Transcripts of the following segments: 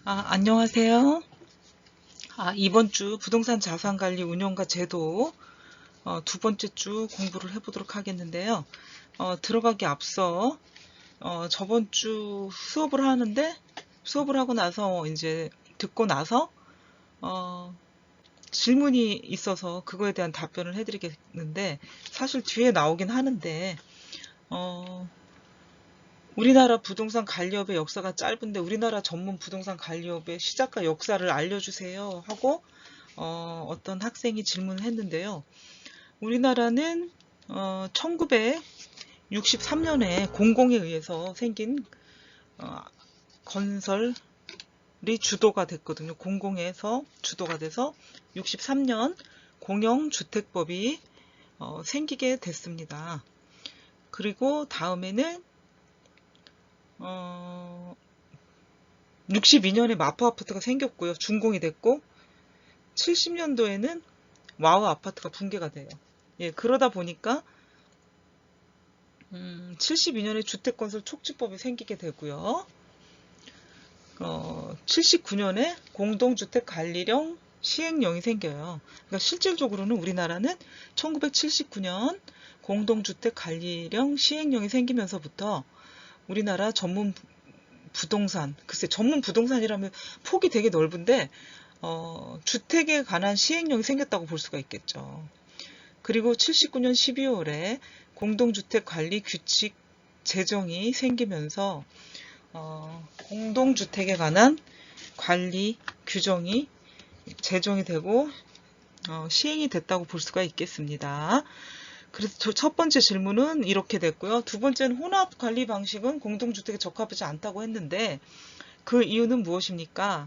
안녕하세요. 이번 주 부동산 자산관리 운영과 제도 두 번째 주 공부를 해보도록 하겠는데요. 들어가기 앞서 저번 주 수업을 하는데 수업을 하고 나서 이제 듣고 나서 질문이 있어서 그거에 대한 답변을 해드리겠는데 사실 뒤에 나오긴 하는데 우리나라 부동산 관리업의 역사가 짧은데 우리나라 전문 부동산 관리업의 시작과 역사를 알려주세요 하고 어떤 학생이 질문을 했는데요. 우리나라는 1963년에 공공에 의해서 생긴 건설이 주도가 됐거든요. 공공에서 주도가 돼서 63년 공영주택법이 생기게 됐습니다. 그리고 다음에는 62년에 마포 아파트가 생겼고요. 준공이 됐고 70년도에는 와우 아파트가 붕괴가 돼요. 그러다 보니까 72년에 주택건설 촉진법이 생기게 되고요. 79년에 공동주택관리령 시행령이 생겨요. 그러니까 실질적으로는 우리나라는 1979년 공동주택관리령 시행령이 생기면서부터 우리나라 전문 부동산, 글쎄 전문 부동산이라면 폭이 되게 넓은데 주택에 관한 시행령이 생겼다고 볼 수가 있겠죠. 그리고 79년 12월에 공동주택관리 규칙 제정이 생기면서 공동주택에 관한 관리 규정이 제정이 되고 시행이 됐다고 볼 수가 있겠습니다. 그래서 첫 번째 질문은 이렇게 됐고요. 두 번째는 혼합 관리 방식은 공동주택에 적합하지 않다고 했는데 그 이유는 무엇입니까?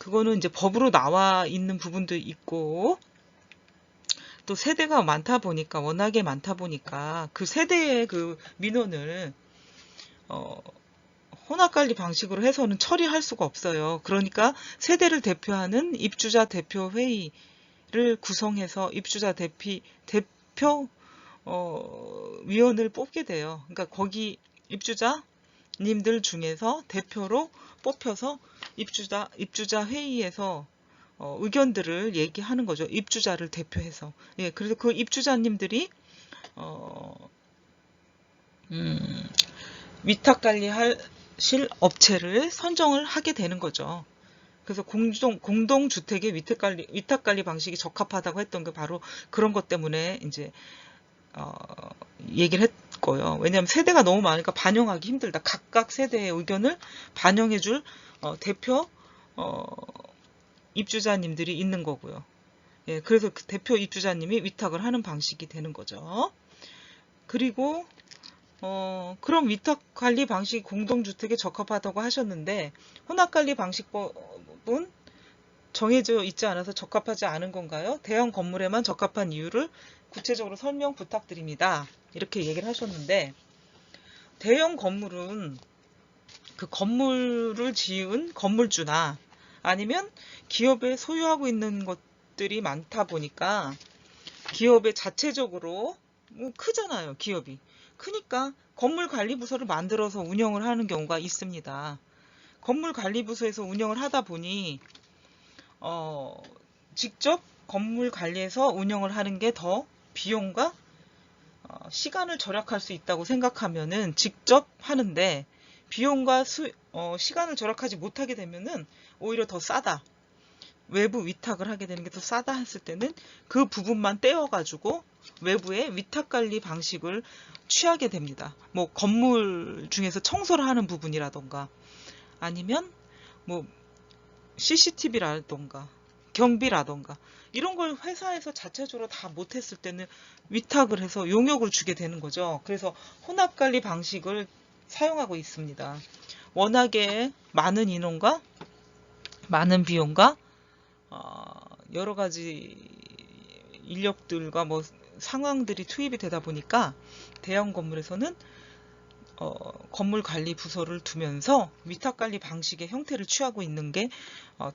그거는 이제 법으로 나와 있는 부분도 있고 또 세대가 많다 보니까 워낙에 많다 보니까 그 세대의 그 민원을 혼합관리 방식으로 해서는 처리할 수가 없어요. 그러니까 세대를 대표하는 입주자 대표회의를 구성해서 입주자 대표 위원을 뽑게 돼요. 그러니까 거기 입주자님들 중에서 대표로 뽑혀서 입주자 회의에서 의견들을 얘기하는 거죠. 입주자를 대표해서. 그래서 그 입주자님들이 위탁관리하실 업체를 선정을 하게 되는 거죠. 그래서 공동주택의 위탁관리 방식이 적합하다고 했던 게 바로 그런 것 때문에 이제 얘기를 했고요. 왜냐하면 세대가 너무 많으니까 반영하기 힘들다. 각각 세대의 의견을 반영해줄 대표 입주자님들이 있는 거고요. 그래서 그 대표 입주자님이 위탁을 하는 방식이 되는 거죠. 그리고 그럼 위탁관리 방식이 공동주택에 적합하다고 하셨는데 혼합관리 방식법은 정해져 있지 않아서 적합하지 않은 건가요? 대형 건물에만 적합한 이유를 구체적으로 설명 부탁드립니다. 이렇게 얘기를 하셨는데 대형 건물은 그 건물을 지은 건물주나 아니면 기업에 소유하고 있는 것들이 많다 보니까 기업의 자체적으로 크잖아요. 기업이. 크니까 건물관리부서를 만들어서 운영을 하는 경우가 있습니다. 건물관리부서에서 운영을 하다 보니 직접 건물관리에서 운영을 하는 게 더 비용과 시간을 절약할 수 있다고 생각하면은 직접 하는데 비용과 시간을 절약하지 못하게 되면은 오히려 더 싸다. 외부 위탁을 하게 되는 게 더 싸다 했을 때는 그 부분만 떼어가지고 외부의 위탁관리 방식을 취하게 됩니다. 뭐 건물 중에서 청소를 하는 부분이라던가 아니면 뭐 CCTV라던가 경비라던가 이런 걸 회사에서 자체적으로 다 못했을 때는 위탁을 해서 용역을 주게 되는 거죠. 그래서 혼합관리 방식을 사용하고 있습니다. 워낙에 많은 인원과 많은 비용과 여러 가지 인력들과 뭐 상황들이 투입이 되다 보니까 대형 건물에서는 건물 관리 부서를 두면서 위탁 관리 방식의 형태를 취하고 있는 게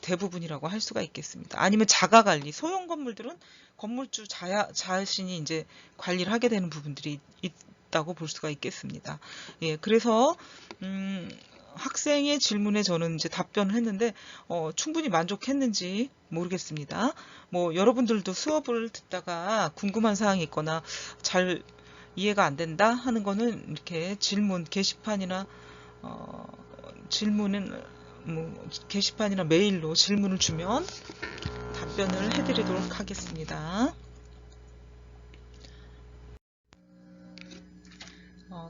대부분이라고 할 수가 있겠습니다. 아니면 자가 관리, 소형 건물들은 건물주 자신이 이제 관리를 하게 되는 부분들이 있다고 볼 수가 있겠습니다. 그래서 학생의 질문에 저는 이제 답변을 했는데 충분히 만족했는지 모르겠습니다. 뭐 여러분들도 수업을 듣다가 궁금한 사항이 있거나 잘 이해가 안 된다 하는 거는 이렇게 질문 게시판이나 질문은 뭐 게시판이나 메일로 질문을 주면 답변을 해드리도록 하겠습니다.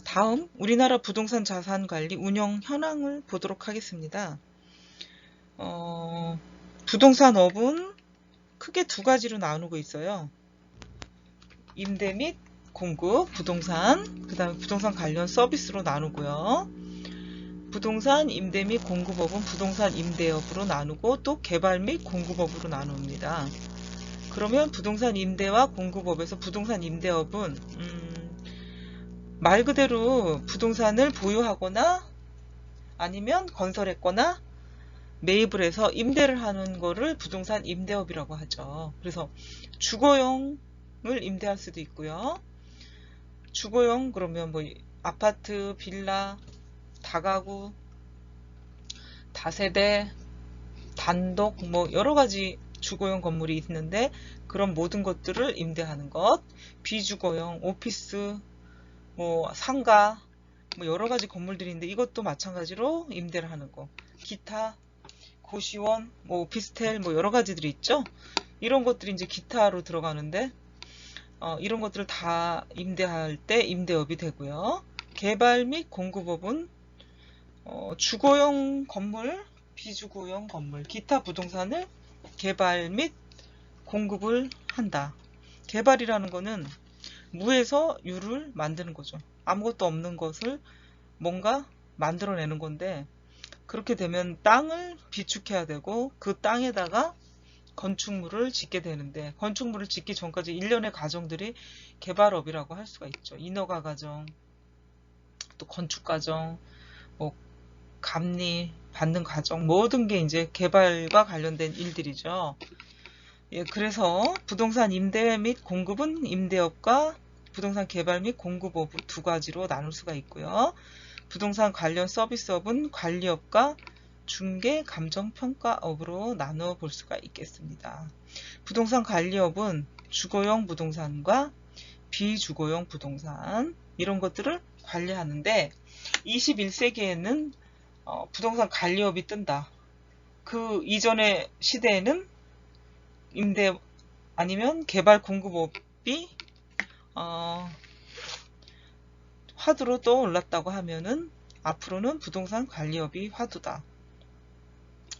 다음 우리나라 부동산 자산 관리 운영 현황을 보도록 하겠습니다. 부동산업은 크게 두 가지로 나누고 있어요. 임대 및 공급, 부동산, 그 다음에 부동산 관련 서비스로 나누고요. 부동산 임대 및 공급업은 부동산 임대업으로 나누고 또 개발 및 공급업으로 나눕니다. 그러면 부동산 임대와 공급업에서 부동산 임대업은 말 그대로 부동산을 보유하거나 아니면 건설했거나 매입을 해서 임대를 하는 거를 부동산 임대업이라고 하죠. 그래서 주거용을 임대할 수도 있고요. 주거용 그러면 뭐 아파트, 빌라, 다가구, 다세대, 단독 뭐 여러 가지 주거용 건물이 있는데 그런 모든 것들을 임대하는 것. 비주거용, 오피스, 뭐 상가, 뭐 여러 가지 건물들이 있는데 이것도 마찬가지로 임대를 하는 거. 기타, 고시원, 뭐 오피스텔 뭐 여러 가지들이 있죠. 이런 것들이 이제 기타로 들어가는데 이런 것들을 다 임대할 때 임대업이 되고요. 개발 및 공급업은 주거용 건물, 비주거용 건물, 기타 부동산을 개발 및 공급을 한다. 개발이라는 거는 무에서 유를 만드는 거죠. 아무것도 없는 것을 뭔가 만들어내는 건데 그렇게 되면 땅을 비축해야 되고 그 땅에다가 건축물을 짓게 되는데 건축물을 짓기 전까지 일련의 과정들이 개발업이라고 할 수가 있죠. 인허가 과정, 또 건축 과정, 뭐 감리 받는 과정 모든 게 이제 개발과 관련된 일들이죠. 예, 그래서 부동산 임대 및 공급은 임대업과 부동산 개발 및 공급업 두 가지로 나눌 수가 있고요. 부동산 관련 서비스업은 관리업과 중개 감정평가업으로 나누어 볼 수가 있겠습니다. 부동산 관리업은 주거용 부동산과 비주거용 부동산 이런 것들을 관리하는데 21세기에는 부동산 관리업이 뜬다. 그 이전의 시대에는 임대 아니면 개발 공급업이 화두로 떠올랐다고 하면은 앞으로는 부동산 관리업이 화두다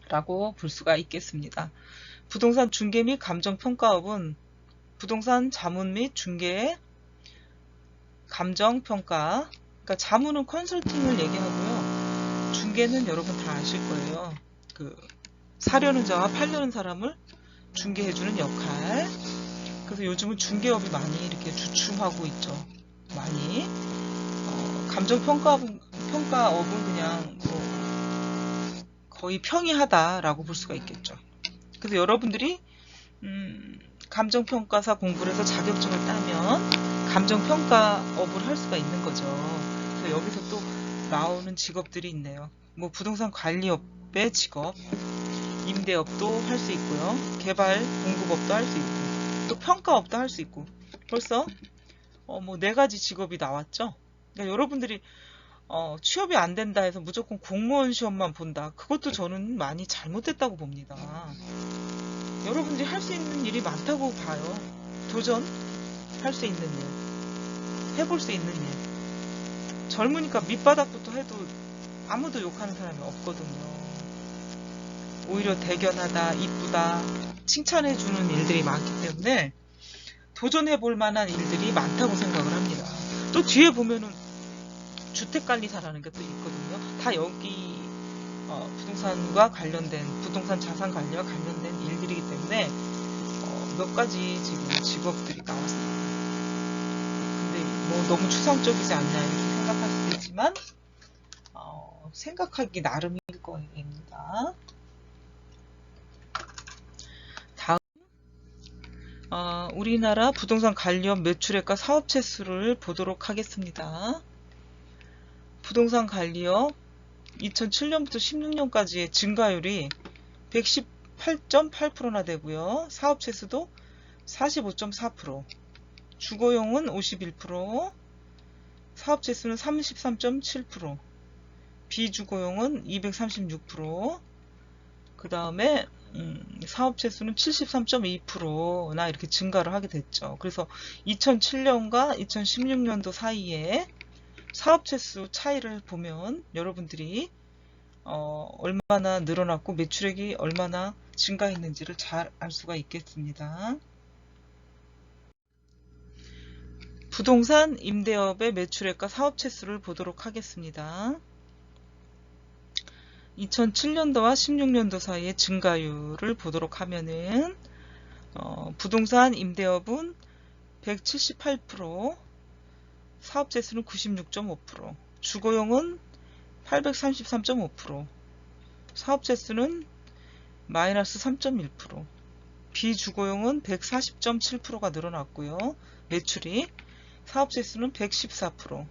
라고 볼 수가 있겠습니다. 부동산 중개 및 감정평가업은 부동산 자문 및 중개의 감정평가, 그러니까 자문은 컨설팅을 얘기하고요. 중개는 여러분 다 아실 거예요. 그 사려는 자와 팔려는 사람을 중개해주는 역할. 그래서 요즘은 중개업이 많이 이렇게 주춤하고 있죠. 많이. 감정평가업은 그냥 거의 평이하다라고 볼 수가 있겠죠. 그래서 여러분들이 감정평가사 공부를 해서 자격증을 따면 감정평가업을 할 수가 있는 거죠. 그래서 여기서 또 나오는 직업들이 있네요. 뭐 부동산 관리업의 직업, 임대업도 할 수 있고요. 개발 공급업도 할 수 있고 또 평가업도 할 수 있고 벌써 뭐 4가지 직업이 나왔죠. 그러니까 여러분들이 취업이 안 된다 해서 무조건 공무원 시험만 본다. 그것도 저는 많이 잘못됐다고 봅니다. 여러분들이 할 수 있는 일이 많다고 봐요. 도전할 수 있는 일, 해볼 수 있는 일. 젊으니까 밑바닥부터 해도 아무도 욕하는 사람이 없거든요. 오히려 대견하다, 이쁘다, 칭찬해주는 일들이 많기 때문에 도전해볼 만한 일들이 많다고 생각을 합니다. 또 뒤에 보면은 주택관리사라는 게 또 있거든요. 다 여기 부동산과 관련된 부동산 자산 관리와 관련된 일들이기 때문에 몇 가지 지금 직업들이 나왔습니다. 근데 뭐 너무 추상적이지 않냐 이렇게 생각할 수도 있지만 생각하기 나름일 거입니다. 다음 우리나라 부동산 관리업 매출액과 사업체 수를 보도록 하겠습니다. 부동산 관리업 2007년부터 16년까지의 증가율이 118.8%나 되고요. 사업체 수도 45.4%, 주거용은 51%, 사업체 수는 33.7%, 비주거용은 236%, 그 다음에 사업체 수는 73.2%나 이렇게 증가를 하게 됐죠. 그래서 2007년과 2016년도 사이에 사업체 수 차이를 보면 여러분들이 얼마나 늘어났고 매출액이 얼마나 증가했는지를 잘 알 수가 있겠습니다. 부동산 임대업의 매출액과 사업체 수를 보도록 하겠습니다. 2007년도와 16년도 사이의 증가율을 보도록 하면은 부동산 임대업은 178%, 사업체 수는 96.5%, 주거용은 833.5%, 사업체 수는 마이너스 3.1%, 비주거용은 140.7%가 늘어났고요. 매출이 사업체 수는 114%,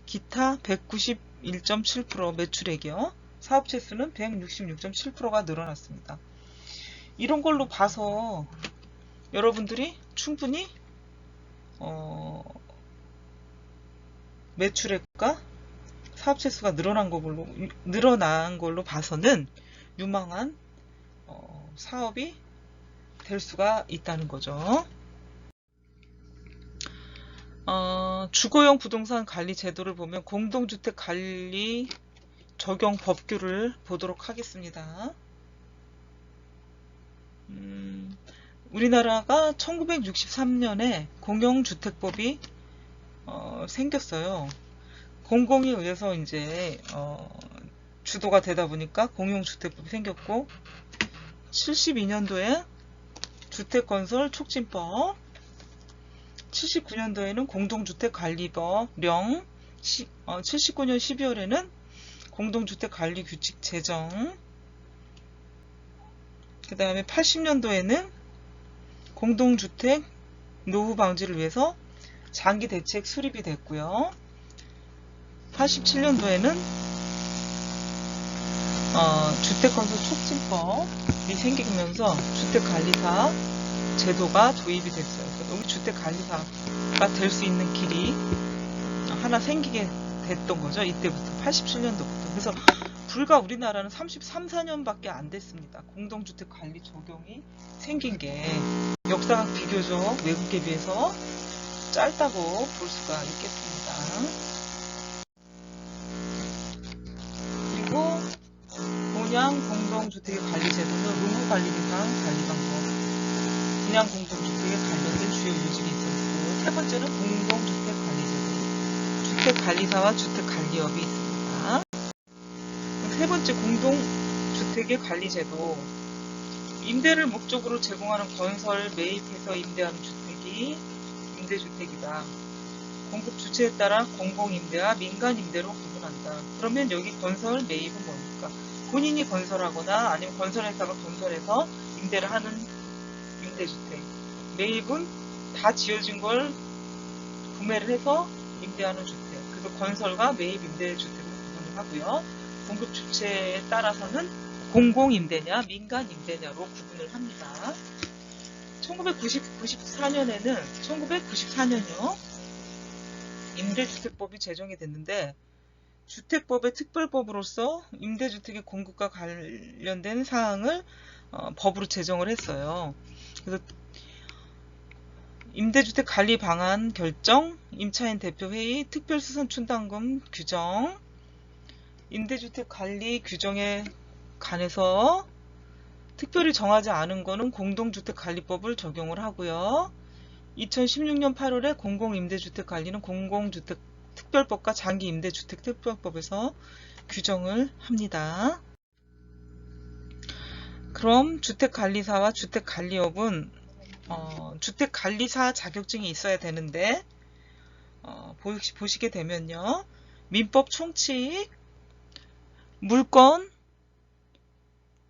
기타 191.7% 매출액이요. 사업체 수는 166.7%가 늘어났습니다. 이런 걸로 봐서 여러분들이 충분히 매출액과 사업체 수가 늘어난 걸로 봐서는 유망한 사업이 될 수가 있다는 거죠. 주거용 부동산 관리 제도를 보면 공동주택 관리 적용 법규를 보도록 하겠습니다. 우리나라가 1963년에 공용주택법이 생겼어요. 공공에 의해서 이제 주도가 되다 보니까 공용주택법이 생겼고, 72년도에 주택건설 촉진법, 79년도에는 공동주택관리법령, 79년 12월에는 공동주택관리규칙 제정, 그 다음에 80년도에는 공동주택 노후 방지를 위해서 장기대책 수립이 됐고요. 87년도에는 주택건설 촉진법이 생기면서 주택관리사 제도가 도입이 됐어요. 그래서 여기 주택관리사가 될 수 있는 길이 하나 생기게 됐던 거죠. 이때부터 87년도부터. 그래서 불과 우리나라는 33, 4년밖에 안 됐습니다. 공동주택 관리 적용이 생긴 게 역사가 비교적 외국에 비해서 짧다고 볼 수가 있겠습니다. 그리고 분양 공동주택의 관리 제도는 의무 관리 대상 관리 방법, 분양 공동주택에 관련된 주요 요직이 있었고, 세 번째는 공동주택 관리 제도, 주택관리사와 주택관리업이 있습니다. 세 번째 공동주택의 관리제도, 임대를 목적으로 제공하는 건설 매입해서 임대하는 주택이 임대주택이다. 공급 주체에 따라 공공임대와 민간임대로 구분한다. 그러면 여기 건설 매입은 뭡니까? 본인이 건설하거나 아니면 건설회사가 건설해서 임대를 하는 임대주택. 매입은 다 지어진 걸 구매를 해서 임대하는 주택. 그래서 건설과 매입 임대주택으로 구분을 하고요. 공급 주체에 따라서는 공공임대냐 민간임대냐로 구분을 합니다. 1994년요. 임대주택법이 제정이 됐는데, 주택법의 특별법으로서 임대주택의 공급과 관련된 사항을 법으로 제정을 했어요. 그래서 임대주택 관리 방안 결정, 임차인 대표회의, 특별수선충당금 규정, 임대주택 관리 규정에 관해서 특별히 정하지 않은 거는 공동주택관리법을 적용을 하고요. 2016년 8월에 공공임대주택관리는 공공주택특별법과 장기임대주택특별법에서 규정을 합니다. 그럼 주택관리사와 주택관리업은 주택관리사 자격증이 있어야 되는데, 보시게 되면요. 민법 총칙, 물권,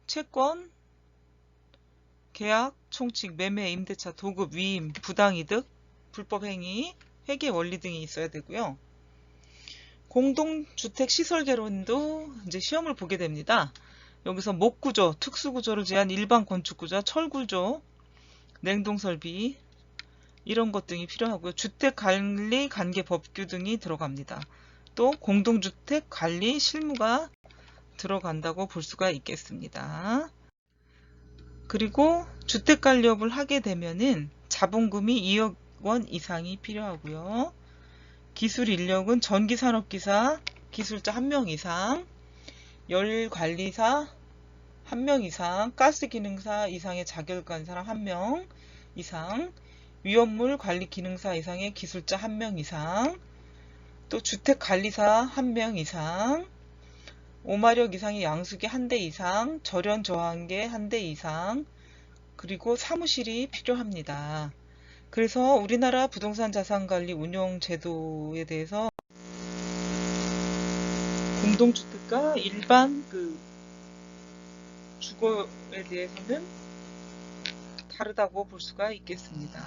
채권, 계약, 총칙, 매매, 임대차, 도급, 위임, 부당이득, 불법행위, 회계 원리 등이 있어야 되고요. 공동주택 시설 개론도 이제 시험을 보게 됩니다. 여기서 목구조, 특수구조를 제한 일반 건축구조, 철구조, 냉동설비 이런 것 등이 필요하고요. 주택관리 관계법규 등이 들어갑니다. 또 공동주택 관리 실무가 들어간다고 볼 수가 있겠습니다. 그리고 주택관리업을 하게 되면은 자본금이 2억 원 이상이 필요하고요. 기술 인력은 전기산업기사 기술자 1명 이상, 열관리사 1명 이상, 가스기능사 이상의 자격 간 사람 1명 이상, 위험물 관리 기능사 이상의 기술자 1명 이상, 또 주택관리사 1명 이상, 5마력 이상의 양수기 1대 이상, 절연 저항계 1대 이상, 그리고 사무실이 필요합니다. 그래서 우리나라 부동산 자산관리 운영 제도에 대해서 공동주택과 일반 주거에 대해서는 다르다고 볼 수가 있겠습니다.